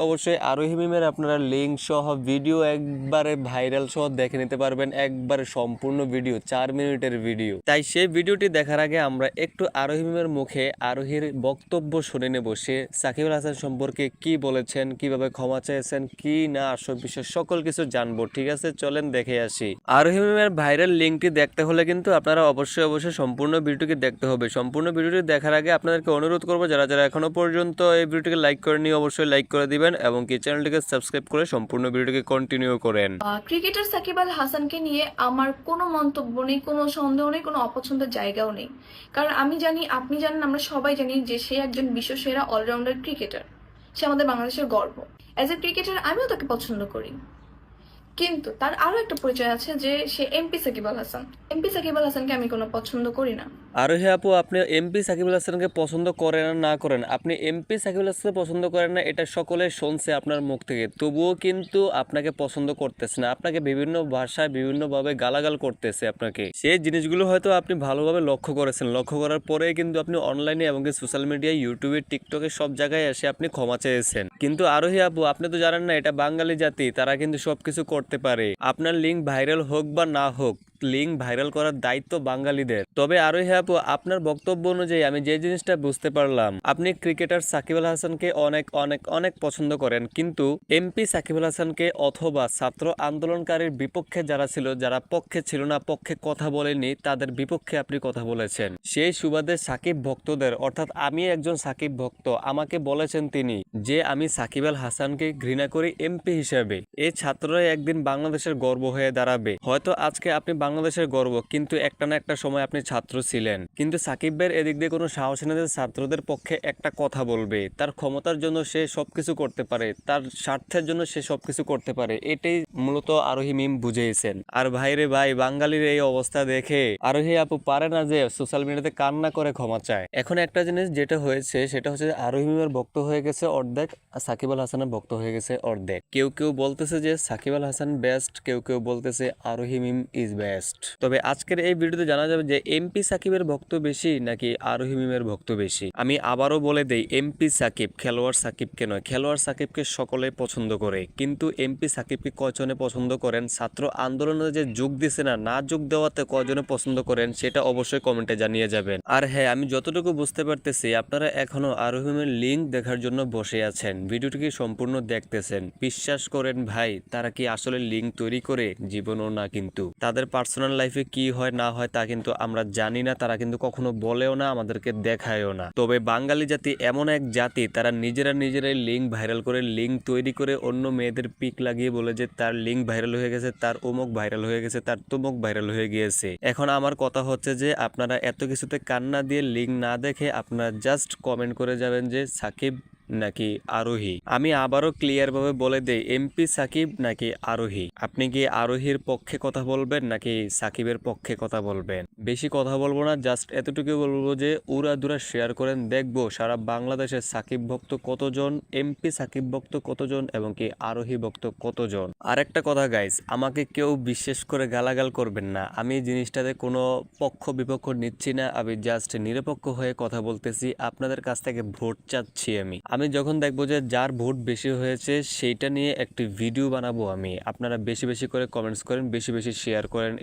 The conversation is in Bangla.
অবশ্যই আরোহী মিমের আপনারা লিঙ্ক সহ ভিডিও একবারে ভাইরাল সহ দেখে নিতে পারবেন, একবারে সম্পূর্ণ ভিডিও 4 মিনিটের ভিডিও। তাই সেই ভিডিওটি দেখার আগে আমরা একটু আরোহী মিমের মুখে আরোহীর বক্তব্য শুনে নেব, সে সাকিব আল হাসান সম্পর্কে কি বলেছেন, কিভাবে ক্ষমা চেয়েছেন, কি না আসল বিষয় সকল কিছু জানবো। ঠিক আছে, চলেন দেখে আসি। আরোহী মিমের ভাইরাল লিঙ্কটি দেখতে হলে কিন্তু আপনারা অবশ্যই সম্পূর্ণ ভিডিওটি দেখতে হবে। সম্পূর্ণ ভিডিওটি দেখার আগে আপনাদেরকে অনুরোধ করবো, যারা যারা এখনো পর্যন্ত এই ভিডিওটিকে লাইক করেনি অবশ্যই লাইক করে দিবেন এবং কি চ্যানেলটিকে সাবস্ক্রাইব করে সম্পূর্ণ ভিডিওটিকে কন্টিনিউ করেন। ক্রিকেটার সাকিব আল হাসানকে নিয়ে আমার কোনো মন্তব্য নেই, কোনো সন্দেহ নেই, কোনো অপছন্দের জায়গাও নেই। কারণ আমি জানি, আপনি জানেন, আমরা সবাই জানি যে সে একজন বিশ্বসেরা অলরাউন্ডার ক্রিকেটার। সে আমাদের বাংলাদেশের গর্ব। অ্যাজ এ ক্রিকেটার আমিও তাকে পছন্দ করি। কিন্তু তার আরো একটা পরিচয় আছে যে সে এমপি সাকিব আল হাসান। এমপি সাকিব আল হাসানকে আমি কোনো পছন্দ করি না। আরোহী আপু, আপনি এমপি সাকিব আল হাসানকে পছন্দ করেন আর না করেন, আপনি এমপি সাকিব আল হাসানকে পছন্দ করেন না এটা সকলে শুনছে আপনার মুখ থেকে, তবুও কিন্তু আপনাকে পছন্দ করতেছে না, আপনাকে বিভিন্ন ভাষায় বিভিন্নভাবে গালাগাল করতেছে আপনাকে। সেই জিনিসগুলো হয়তো আপনি ভালোভাবে লক্ষ্য করেছেন, লক্ষ্য করার পরে কিন্তু আপনি অনলাইনে এবং সোশ্যাল মিডিয়ায়, ইউটিউবে, টিকটকে সব জায়গায় এসে আপনি ক্ষমা চেয়েছেন। কিন্তু আরোহী আপু, আপনি তো জানেন না এটা বাঙালি জাতি, তারা কিন্তু সবকিছু করতে পারে। আপনার লিঙ্ক ভাইরাল হোক বা না হোক, লিঙ্ক ভাইরাল করার দায়িত্ব বাঙালিদের। তবে আরোহী আপু, আপনার বক্তব্য অনুযায়ী আমি যে জিনিসটা বুঝতে পারলাম, আপনি ক্রিকেটার সাকিব আল হাসানকে অনেক অনেক অনেক পছন্দ করেন, কিন্তু এমপি সাকিব আল হাসানকে অথবা ছাত্র আন্দোলনকারীর বিপক্ষে যারা ছিল, যারা পক্ষে ছিল না, পক্ষে কথা বলেনি, তাদের বিপক্ষে আপনি কথা বলেছেন। সেই সুবাদে সাকিব ভক্তদের, অর্থাৎ আমি একজন সাকিব ভক্ত, আমাকে বলেছেন তিনি যে আমি সাকিব আল হাসানকে ঘৃণা করি এমপি হিসেবে। এই ছাত্ররা একদিন বাংলাদেশের গর্ব হয়ে দাঁড়াবে। হয়তো আজকে আপনি বাংলাদেশের গর্ব, কিন্তু একটা না একটা সময় আপনি ছাত্র ছিলেন। কিন্তু সাকিব ভাইয়ের এদিক দিয়ে কোনো সাহস নেই যে ছাত্রদের পক্ষে একটা কথা বলবে। তার ক্ষমতার জন্য সে সবকিছু করতে পারে, তার স্বার্থের জন্য সে সবকিছু করতে পারে, এটাই মূলত আরোহী মিম বুঝেছেন। আর ভাইরে ভাই, বাঙালির এই অবস্থা দেখে আরোহী আপু পারে না যে সোশ্যাল মিডিয়াতে কান্না করে ক্ষমা চায়। এখন একটা জিনিস যেটা হয়েছে সেটা হচ্ছে আরোহী মিমের ভক্ত হয়ে গেছে অর্ধেক, সাকিব আল হাসানের ভক্ত হয়ে গেছে অর্ধেক। কেউ কেউ বলতেছে যে সাকিব আল হাসান বেস্ট, কেউ কেউ বলতেছে আরোহী মিম ইজ বেস্ট। তবে আজকের এই ভিডিওতে জানা যাবে যে এমপি সাকিবের ভক্ত বেশি নাকি আরোহী মিমের ভক্ত বেশি। আমি আবারও বলে দেই, এমপি সাকিব, খেলোয়াড় সাকিবকে নয়। খেলোয়াড় সাকিবকে সকলে পছন্দ করে, কিন্তু এমপি সাকিবকে কয়জনে পছন্দ করেন, ছাত্র আন্দোলনে যে যোগ দিছে না, না যোগ দেওয়াতে কয়জনে পছন্দ করেন, সেটা অবশ্যই কমেন্টে জানিয়ে যাবেন। আর হ্যাঁ, আমি যতটুকু বুঝতে পারতেছি আপনারা এখনো আরোহী মিমের লিঙ্ক দেখার জন্য বসে আছেন, ভিডিওটিকে সম্পূর্ণ দেখতেছেন। বিশ্বাস করেন ভাই, তারা কি আসলে লিঙ্ক তৈরি করে? জীবনও না। কিন্তু তাদের পার্সোনাল লাইফে কি হয় না হয় তা কিন্তু আমরা জানি না, তারা কিন্তু কখনো বলেও না, আমাদেরকে দেখায়ও না। তবে বাঙালি জাতি এমন এক জাতি, তারা নিজেরাই লিঙ্ক ভাইরাল করে, লিঙ্ক তৈরি করে অন্য মেয়েদের পিক লাগিয়ে বলে যে তার লিঙ্ক ভাইরাল হয়ে গেছে, তার অমুক ভাইরাল হয়ে গেছে, তার তমুক ভাইরাল হয়ে গিয়েছে। এখন আমার কথা হচ্ছে যে আপনারা এত কিছুতে কান্না দিয়ে লিঙ্ক না দেখে আপনারা জাস্ট কমেন্ট করে যাবেন যে সাকিব নাকি আরোহী। আমি আবারও ক্লিয়ার ভাবে বলে দেই, এমপি সাকিব নাকি আরোহী। আপনি কি আরোহীর পক্ষে কথা বলবেন নাকি সাকিবের পক্ষে কথা বলবেন? বেশি কথা বলবো না, জাস্ট এতটুকু বলবো যে উড়াদুরা শেয়ার করেন, দেখবো সারা বাংলাদেশের সাকিব ভক্ত কতজন, এমপি সাকিব ভক্ত কতজন এবং কি আরোহী ভক্ত কতজন। আরেকটা কথা গাইস, আমাকে কেউ বিশেষ করে গালাগাল করবেন না, আমি জিনিসটাতে কোনো পক্ষ বিপক্ষ নিচ্ছি না, আমি জাস্ট নিরপেক্ষ হয়ে কথা বলতেছি, আপনাদের কাছ থেকে ভোট চাচ্ছি। আমি যখন দেখবো যে যার ভোট বেশি হয়েছে সেইটা নিয়ে একটি ভিডিও বানাবো আমি, আপনারা বেশি বেশি করে কমেন্টস করেন, বেশি বেশি শেয়ার করেন।